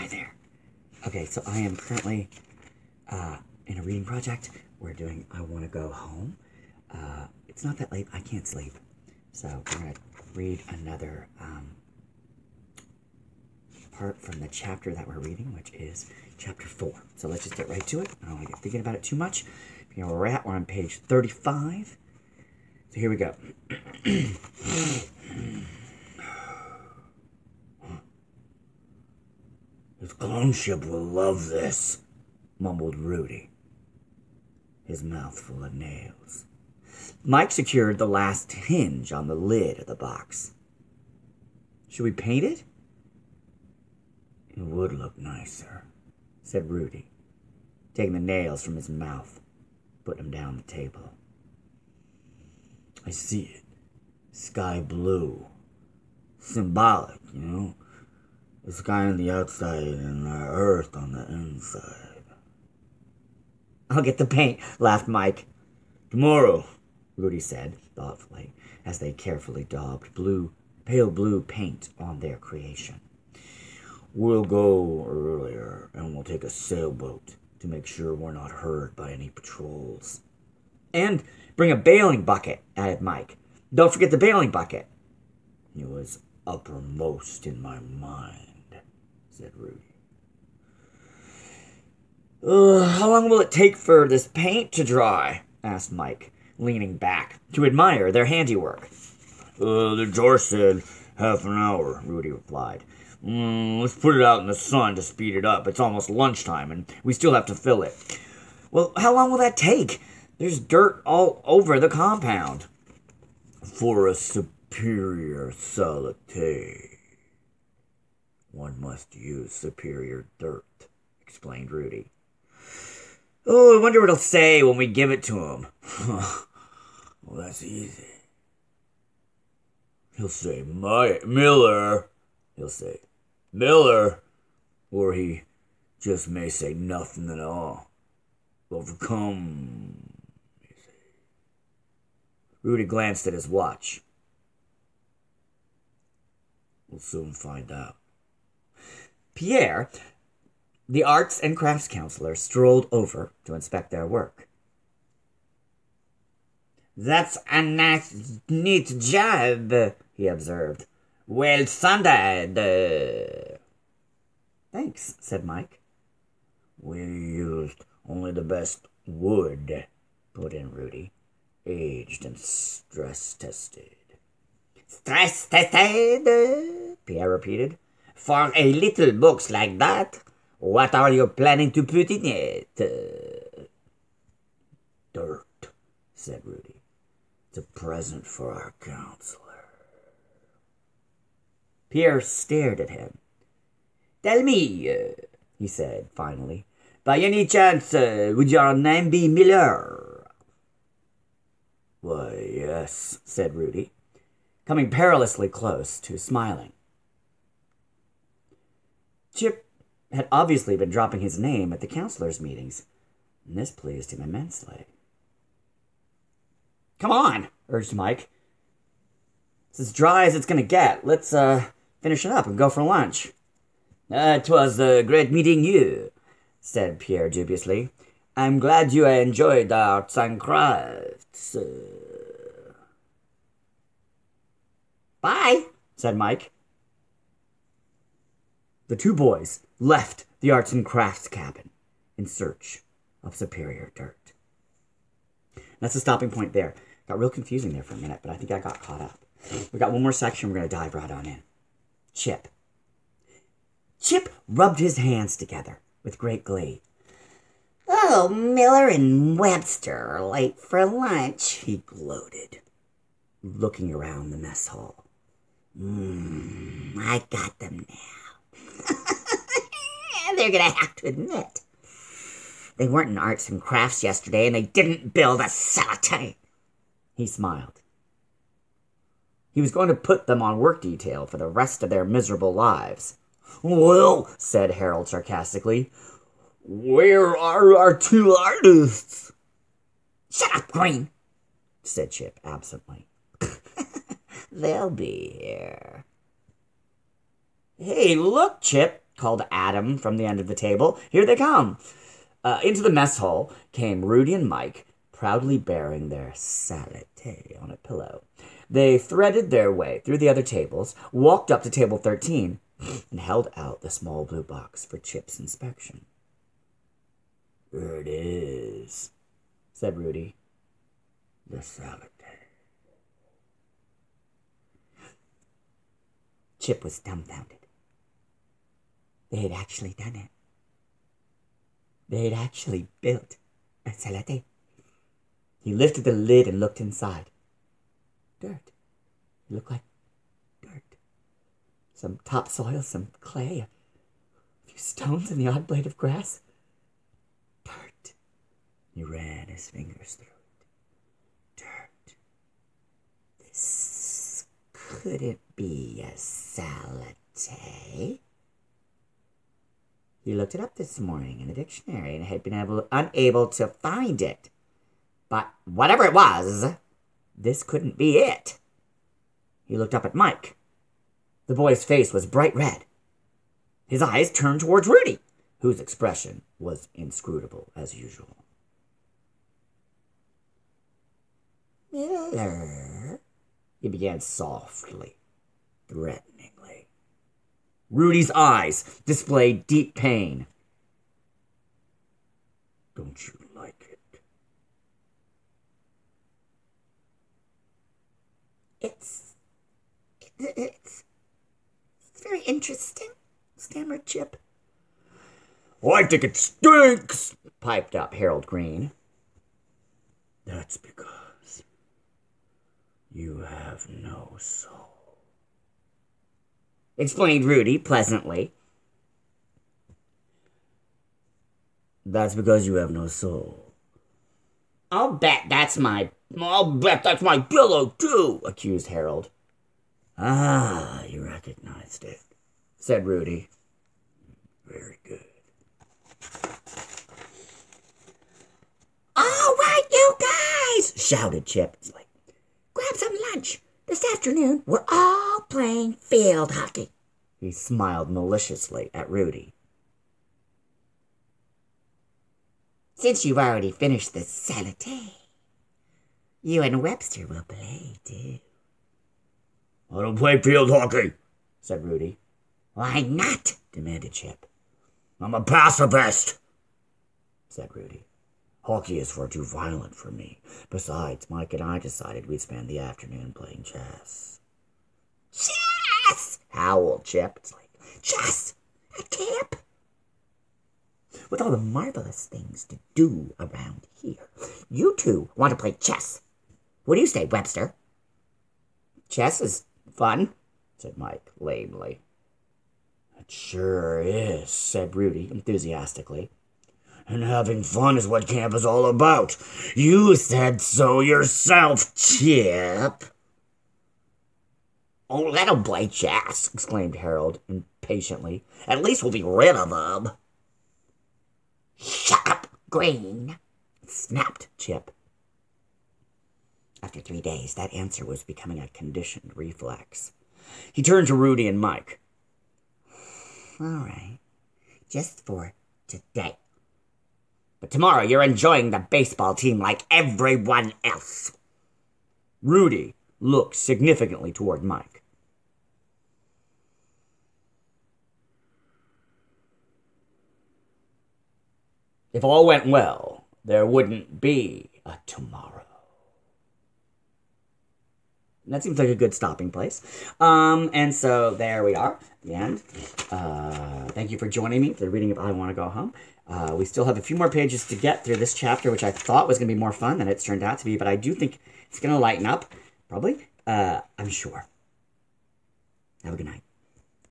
Hi there. Okay, so I am currently in a reading project. We're doing I Want to Go Home. It's not that late. I can't sleep. So we're going to read another part from the chapter that we're reading, which is chapter 4. So let's just get right to it. I don't want to get thinking about it too much. You know where we're on page 35. So here we go. His cloneship will love this, mumbled Rudy, his mouth full of nails. Mike secured the last hinge on the lid of the box. Should we paint it? It would look nicer, said Rudy, taking the nails from his mouth, putting them down on the table. I see it. Sky blue. Symbolic, you know? The sky on the outside and the earth on the inside. I'll get the paint, laughed Mike. Tomorrow, Rudy said, thoughtfully, as they carefully daubed pale blue paint on their creation. We'll go earlier, and we'll take a sailboat to make sure we're not heard by any patrols. And bring a bailing bucket, added Mike. Don't forget the bailing bucket. It was uppermost in my mind, said Rudy. How long will it take for this paint to dry? Asked Mike, leaning back to admire their handiwork. The jar said half an hour, Rudy replied. Let's put it out in the sun to speed it up. It's almost lunchtime, and we still have to fill it. Well, how long will that take? There's dirt all over the compound. For a superior solitaire, one must use superior dirt, explained Rudy. Oh, I wonder what he'll say when we give it to him. Well, that's easy. He'll say, Miller. He'll say, Miller. Or he just may say nothing at all. Overcome. Rudy glanced at his watch. We'll soon find out. Pierre, the arts and crafts counselor, strolled over to inspect their work. That's a neat job, he observed. Well sanded. Thanks, said Mike. We used only the best wood, put in Rudy. Aged and stress-tested. Stress-tested? Pierre repeated. For a little box like that, what are you planning to put in it? Dirt, said Rudy. It's a present for our counselor. Pierre stared at him. Tell me, he said finally, by any chance, would your name be Miller? Why, yes, said Rudy, coming perilously close to smiling. Chip had obviously been dropping his name at the counselors' meetings, and this pleased him immensely. Come on, urged Mike. It's as dry as it's going to get. Let's finish it up and go for lunch. 'Twas great meeting you, said Pierre dubiously. I'm glad you enjoyed the arts and crafts. Bye, said Mike. The two boys left the arts and crafts cabin in search of superior dirt. That's the stopping point there. Got real confusing there for a minute, but I think I got caught up. We got one more section we're going to dive right on in. Chip. Chip rubbed his hands together with great glee. Oh, Miller and Webster are late for lunch, he gloated, looking around the mess hall. I got them now. They're going to have to admit. They weren't in arts and crafts yesterday, and they didn't build a solitaire. He smiled. He was going to put them on work detail for the rest of their miserable lives. Well, said Harold sarcastically, where are our two artists? Shut up, Green, said Chip absently. They'll be here. Hey, look, Chip, called Adam from the end of the table. "Here they come." Into the mess hall came Rudy and Mike, proudly bearing their salad on a pillow. They threaded their way through the other tables, walked up to table 13, and held out the small blue box for Chip's inspection. "Here it is," said Rudy. "The salad." Chip was dumbfounded. They had actually done it. They had actually built a salad. He lifted the lid and looked inside. Dirt. It looked like dirt. Some topsoil, some clay, a few stones, and the odd blade of grass. Dirt. He ran his fingers through it. Dirt. This couldn't be a salad. He looked it up this morning in the dictionary and had been unable to find it. But whatever it was, this couldn't be it. He looked up at Mike. The boy's face was bright red. His eyes turned towards Rudy, whose expression was inscrutable as usual. "Miller," he began softly, threateningly. Rudy's eyes displayed deep pain. "Don't you like it?" It's very interesting," stammered Chip. "I think it stinks," piped up Harold Green. "That's because you have no soul," explained Rudy pleasantly. "That's because you have no soul." I'll bet that's my pillow, too," accused Harold. "Ah, you recognized it," said Rudy. "Very good." "All right, you guys," shouted Chip. It's like, "grab some lunch. This afternoon, we're all playing field hockey." He smiled maliciously at Rudy. "Since you've already finished the salad, you and Webster will play, too." "I don't play field hockey," said Rudy. "Why not?" demanded Chip. "I'm a pacifist," said Rudy. "Hockey is far too violent for me. Besides, Mike and I decided we'd spend the afternoon playing chess." "Chess!" howled Chip. It's like, "chess at camp? With all the marvelous things to do around here, you two want to play chess. What do you say, Webster?" "Chess is fun," said Mike lamely. "It sure is," said Rudy enthusiastically. "And having fun is what camp is all about. You said so yourself, Chip." "Oh, let 'em play chess," exclaimed Harold impatiently. "At least we'll be rid of them." "Shut up, Green," snapped Chip. After 3 days, that answer was becoming a conditioned reflex. He turned to Rudy and Mike. "All right, just for today. But tomorrow you're enjoying the baseball team like everyone else." Rudy looked significantly toward Mike. If all went well, there wouldn't be a tomorrow. That seems like a good stopping place. And so there we are, the end. Thank you for joining me for the reading of I Want to Go Home. We still have a few more pages to get through this chapter, which I thought was going to be more fun than it's turned out to be, but I do think it's going to lighten up, probably. I'm sure. Have a good night.